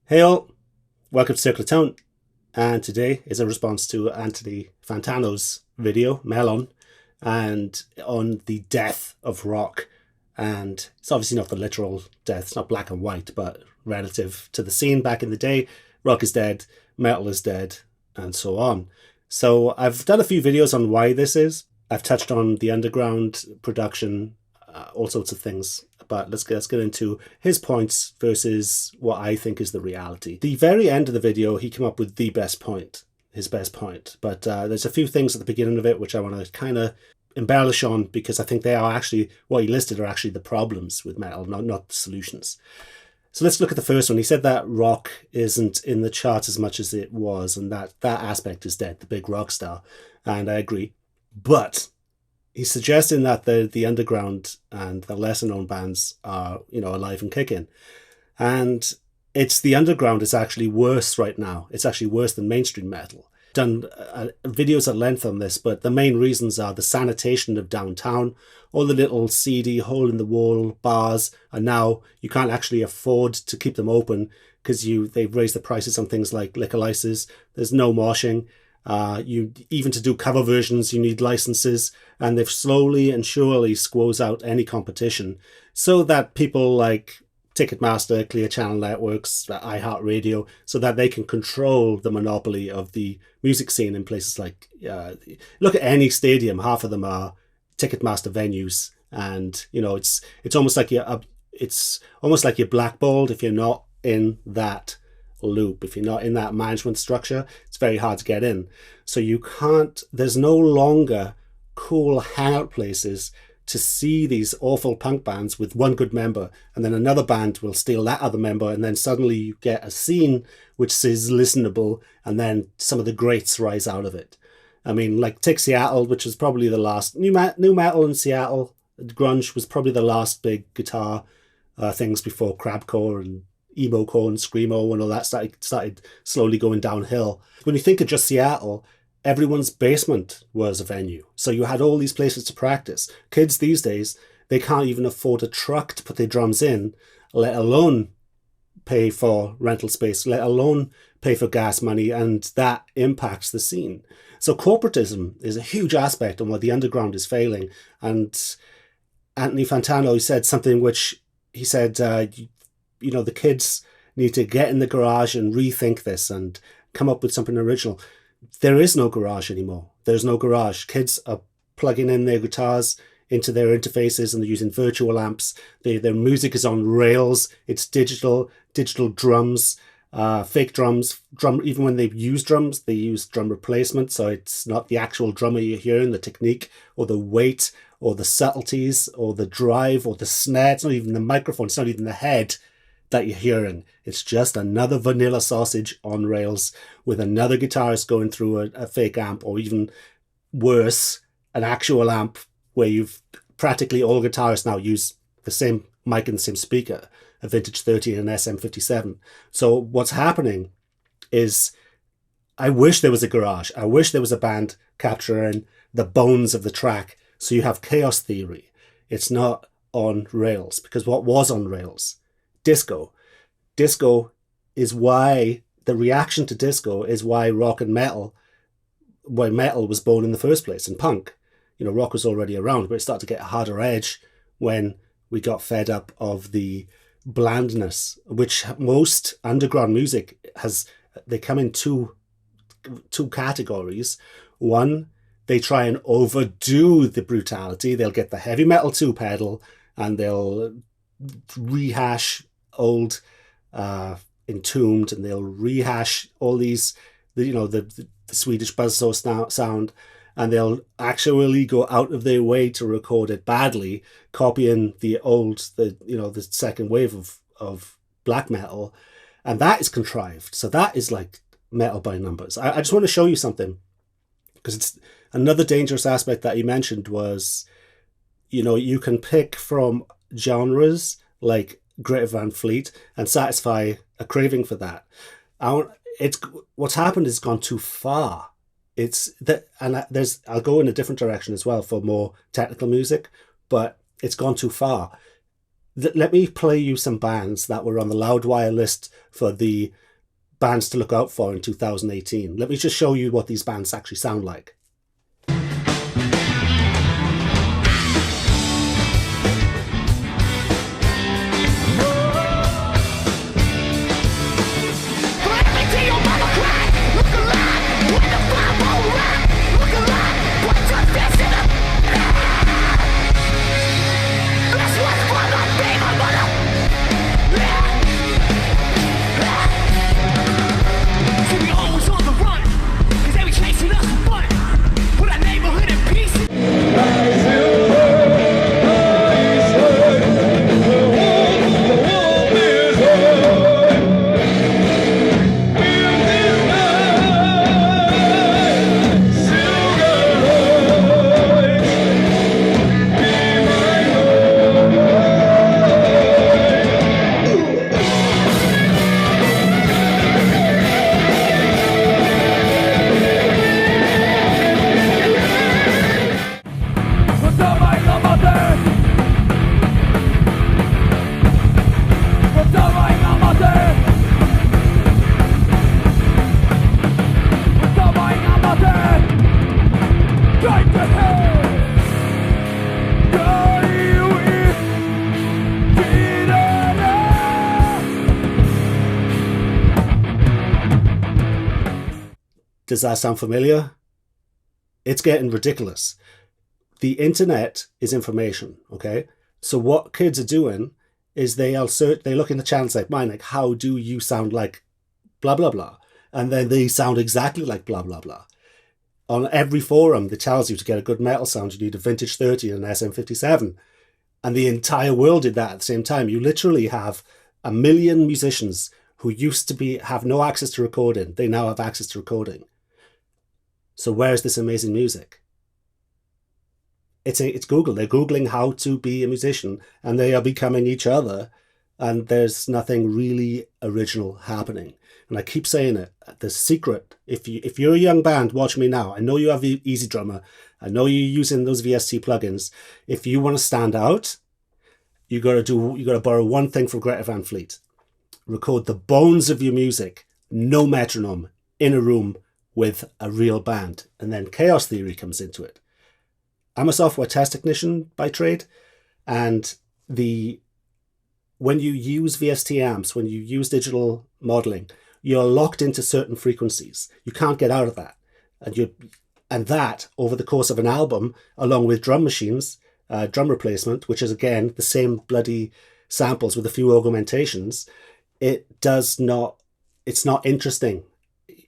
Hey all, welcome to Circle of Tone, and today is a response to Anthony Fantano's video, Melon, and on the death of rock. And it's obviously not the literal death, it's not black and white, but relative to the scene back in the day, rock is dead, metal is dead, and so on. So I've done a few videos on why this is. I've touched on the underground production, all sorts of things. But let's get into his points versus what I think is the reality. The very end of the video, he came up with the best point, his best point. But there's a few things at the beginning of it which I want to kind of embellish on, because I think they are actually, what he listed are actually the problems with metal, not the solutions. So let's look at the first one. He said that rock isn't in the charts as much as it was, and that aspect is dead, the big rock star. And I agree. But he's suggesting that the underground and the lesser known bands are, alive and kicking. And it's the underground is actually worse right now. It's actually worse than mainstream metal. Done videos at length on this, but the main reasons are the sanitation of downtown. All the little seedy hole in the wall bars are now, you can't actually afford to keep them open because they've raised the prices on things like liquor licenses. There's no moshing. Even to do cover versions, you need licenses, and they've slowly and surely squeezed out any competition so that people like Ticketmaster, Clear Channel Networks, iHeartRadio, so that they can control the monopoly of the music scene in places like, look at any stadium, half of them are Ticketmaster venues, and it's almost like you're blackballed if you're not in that loop. If you're not in that management structure, it's very hard to get in. So there's no longer cool hangout places to see these awful punk bands with one good member, and then another band will steal that other member, and then suddenly you get a scene which is listenable, and then some of the greats rise out of it. I mean, like take Seattle, which was probably the last new metal in Seattle. Grunge was probably the last big guitar things before crabcore and emo-core and screamo and all that started slowly going downhill. When you think of just Seattle, everyone's basement was a venue. So you had all these places to practice. Kids these days, they can't even afford a truck to put their drums in, let alone pay for rental space, let alone pay for gas money, and that impacts the scene. So corporatism is a huge aspect on where the underground is failing. And Anthony Fantano said something which he said, the kids need to get in the garage and rethink this and come up with something original. There is no garage anymore. There's no garage. Kids are plugging in their guitars into their interfaces and they're using virtual amps. Their music is on rails. It's digital drums, fake drums. Even when they use drums, they use drum replacement. So it's not the actual drummer you're hearing, the technique or the weight or the subtleties or the drive or the snare. It's not even the microphone. It's not even the head that you're hearing. It's just another vanilla sausage on rails with another guitarist going through a fake amp, or even worse, an actual amp where you've practically all guitarists now use the same mic and the same speaker, a vintage 30 and an SM57. So what's happening is, I wish there was a garage. I wish there was a band capturing the bones of the track. So you have chaos theory. It's not on rails, because what was on rails? Disco. Disco is why the reaction to disco is why rock and metal, why metal was born in the first place, and punk. Rock was already around, but it started to get a harder edge when we got fed up of the blandness, which most underground music has. They come in two categories. One, they try and overdo the brutality. They'll get the heavy metal 2 pedal and they'll rehash old Entombed, and they'll rehash all these, the Swedish buzzsaw sound, and they'll actually go out of their way to record it badly, copying the second wave of black metal, and that is contrived. So that is like metal by numbers. I just want to show you something, because it's another dangerous aspect that you mentioned was, you can pick from genres like Greta Van Fleet and satisfy a craving for that. What's happened is gone too far. I'll go in a different direction as well for more technical music, but it's gone too far. Let me play you some bands that were on the Loudwire list for the bands to look out for in 2018. Let me just show you what these bands actually sound like. Does that sound familiar? It's getting ridiculous. The internet is information, okay? So what kids are doing is they look in the channels like mine, like, how do you sound like blah, blah, blah? And then they sound exactly like blah, blah, blah. On every forum that tells you to get a good metal sound, you need a Vintage 30 and an SM57. And the entire world did that at the same time. You literally have 1 million musicians who used to have no access to recording. They now have access to recording. So where's this amazing music? It's Google. They're Googling how to be a musician, and they are becoming each other, and there's nothing really original happening. And I keep saying it, the secret, if you're a young band, watch me now. I know you have the Easy Drummer. I know you're using those VST plugins. If you want to stand out, you got to borrow one thing from Greta Van Fleet. Record the bones of your music, no metronome, in a room with a real band, and then chaos theory comes into it. I'm a software test technician by trade, and when you use VST amps, when you use digital modeling, you're locked into certain frequencies. You can't get out of that, and that over the course of an album, along with drum machines, drum replacement, which is again the same bloody samples with a few augmentations, it's not interesting.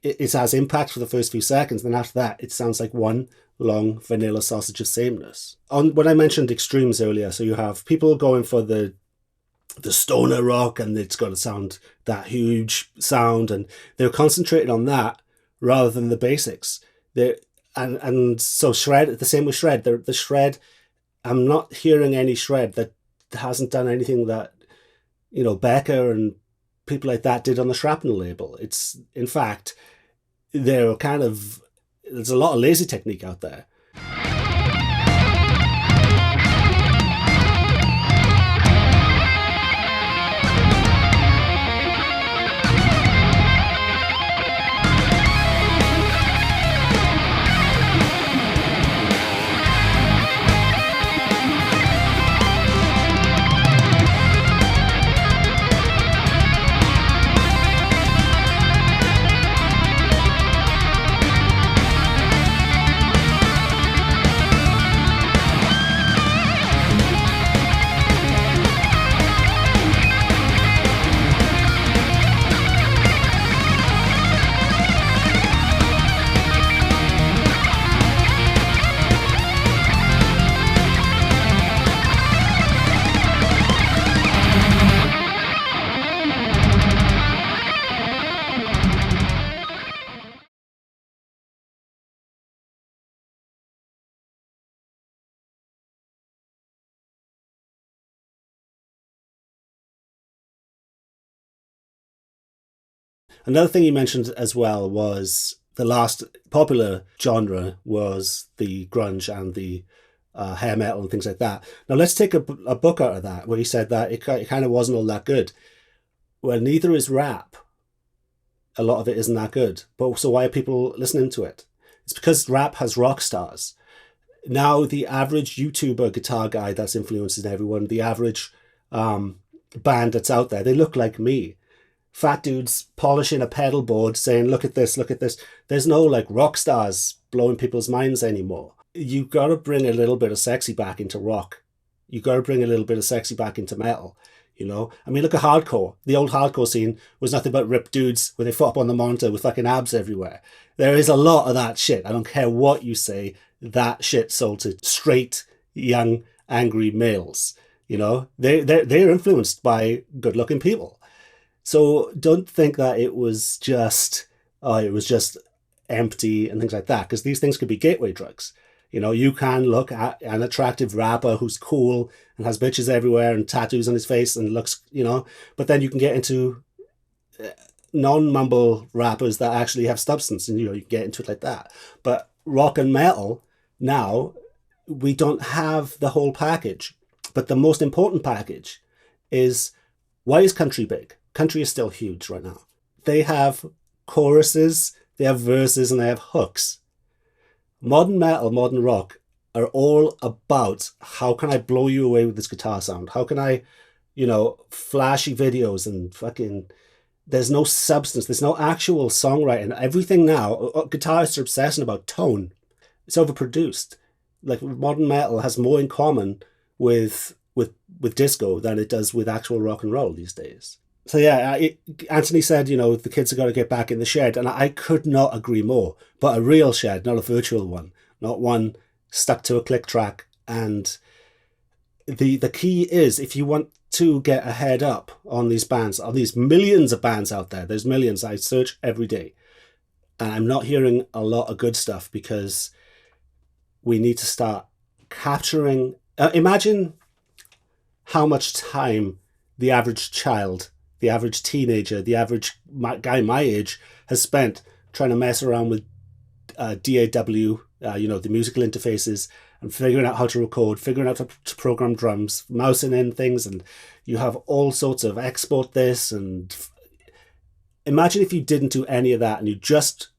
It has impact for the first few seconds, then after that it sounds like one long vanilla sausage of sameness. When I mentioned extremes earlier, so you have people going for the stoner rock, and it's got to sound that huge sound, and they're concentrated on that rather than the basics. So shred, the same with shred. The shred, I'm not hearing any shred that hasn't done anything that Becker and people like that did on the Shrapnel label. It's, in fact, there's a lot of lazy technique out there. Another thing you mentioned as well was the last popular genre was the grunge and the hair metal and things like that. Now let's take a book out of that where he said that it kind of wasn't all that good. Well, neither is rap. A lot of it isn't that good. But so why are people listening to it? It's because rap has rock stars. Now the average YouTuber guitar guy that's influencing everyone, the average band that's out there, they look like me. Fat dudes polishing a pedal board saying, look at this, look at this. There's no like rock stars blowing people's minds anymore. You got to bring a little bit of sexy back into rock. You got to bring a little bit of sexy back into metal. You know, I mean, look at hardcore. The old hardcore scene was nothing but ripped dudes where they fought up on the monitor with fucking abs everywhere. There is a lot of that shit. I don't care what you say. That shit sold to straight, young, angry males. You know, they're influenced by good-looking people. So don't think that it was just empty and things like that, because these things could be gateway drugs. You know, you can look at an attractive rapper who's cool and has bitches everywhere and tattoos on his face and looks, you know, but then you can get into non-mumble rappers that actually have substance, and, you know, you can get into it like that. But rock and metal, now, we don't have the whole package. But the most important package is, why is country big? Country is still huge right now. They have choruses, they have verses, and they have hooks. Modern metal, modern rock are all about, how can I blow you away with this guitar sound? How can I, you know, flashy videos and fucking, there's no substance. There's no actual songwriting. Everything now, guitarists are obsessing about tone. It's overproduced. Like, modern metal has more in common with disco than it does with actual rock and roll these days. So yeah, Anthony said, you know, the kids are going to get back in the shed, and I could not agree more. But a real shed, not a virtual one, not one stuck to a click track. And the key is, if you want to get a head up on these bands, on these millions of bands out there, there's millions. I search every day, and I'm not hearing a lot of good stuff, because we need to start capturing. Imagine how much time the average child, the average teenager, the average guy my age has spent trying to mess around with DAW, you know, the musical interfaces, and figuring out how to record, figuring out how to program drums, mousing in things, and you have all sorts of export this. And imagine if you didn't do any of that and you just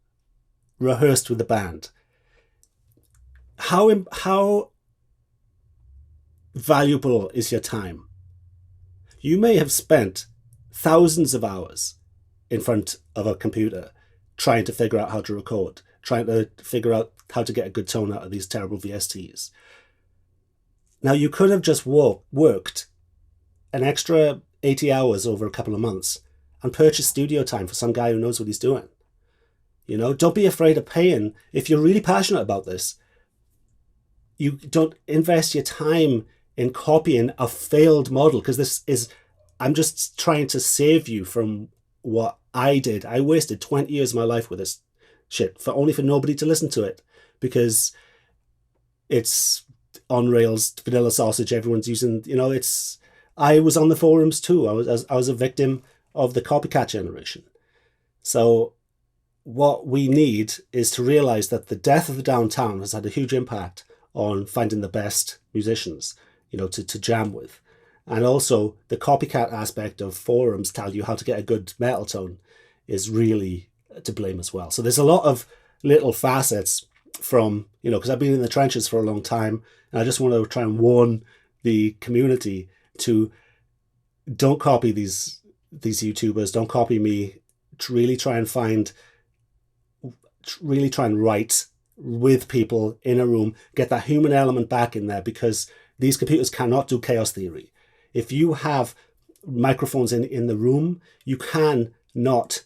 rehearsed with the band. How valuable is your time? You may have spent thousands of hours in front of a computer trying to figure out how to record, trying to figure out how to get a good tone out of these terrible VSTs. Now, you could have just worked an extra 80 hours over a couple of months and purchased studio time for some guy who knows what he's doing. You know, don't be afraid of paying. If you're really passionate about this, you don't invest your time in copying a failed model, because I'm just trying to save you from what I did. I wasted 20 years of my life with this shit only for nobody to listen to it, because it's on rails, vanilla sausage. Everyone's using, you know, I was on the forums too. I was a victim of the copycat generation. So what we need is to realize that the death of the downtown has had a huge impact on finding the best musicians, you know, to jam with. And also the copycat aspect of forums tell you how to get a good metal tone is really to blame as well. So there's a lot of little facets from, you know, because I've been in the trenches for a long time, and I just want to try and warn the community to don't copy these YouTubers, don't copy me, to really try and write with people in a room, get that human element back in there, because these computers cannot do chaos theory. If you have microphones in the room, you can not,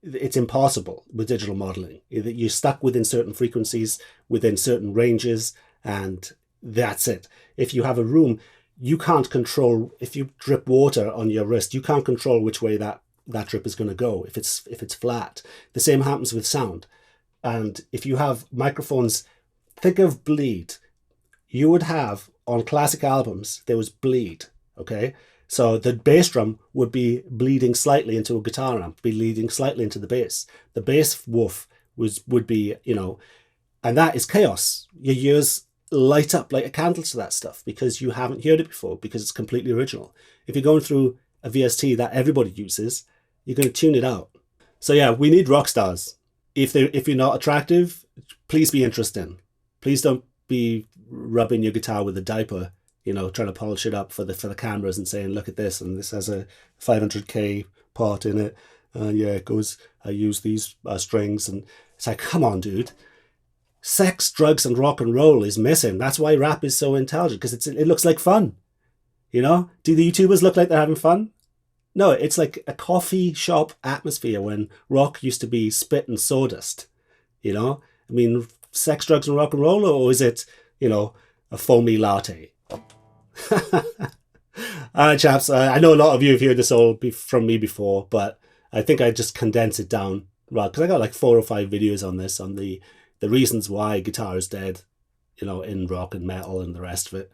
it's impossible with digital modeling. You're stuck within certain frequencies, within certain ranges, and that's it. If you have a room, you can't control, if you drip water on your wrist, you can't control which way that drip is going to go if it's flat. The same happens with sound. And if you have microphones, think of bleed. You would have, on classic albums, there was bleed, okay? So the bass drum would be bleeding slightly into a guitar amp, bleeding slightly into the bass. The bass woof would be, you know, and that is chaos. Your ears light up like a candle to that stuff because you haven't heard it before, because it's completely original. If you're going through a VST that everybody uses, you're going to tune it out. So yeah, we need rock stars. If you're not attractive, please be interesting. Please don't be rubbing your guitar with a diaper, trying to polish it up for the cameras and saying, look at this, and this has a 500k part in it. Yeah, it goes, I use these strings. And it's like, come on, dude. Sex, drugs, and rock and roll is missing. That's why rap is so intelligent, because it looks like fun. Do the YouTubers look like they're having fun? No, it's like a coffee shop atmosphere when rock used to be spit and sawdust. I mean, sex, drugs, and rock and roll, or is it, a foamy latte? All right, chaps. I know a lot of you have heard this all from me before, but I think I just condense it down, right? Because I got like 4 or 5 videos on this, on the reasons why guitar is dead, in rock and metal and the rest of it.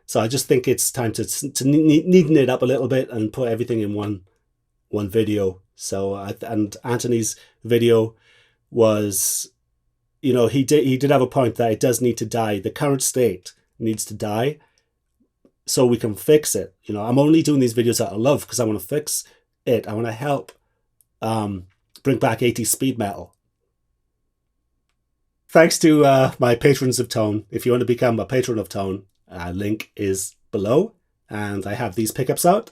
So I just think it's time to neaten it up a little bit and put everything in one video. So and Anthony's video was, he did have a point that it does need to die. The current state needs to die so we can fix it. I'm only doing these videos out of love because I want to fix it. I want to help bring back 80s speed metal. Thanks to my patrons of Tone. If you want to become a patron of Tone, link is below, and I have these pickups out.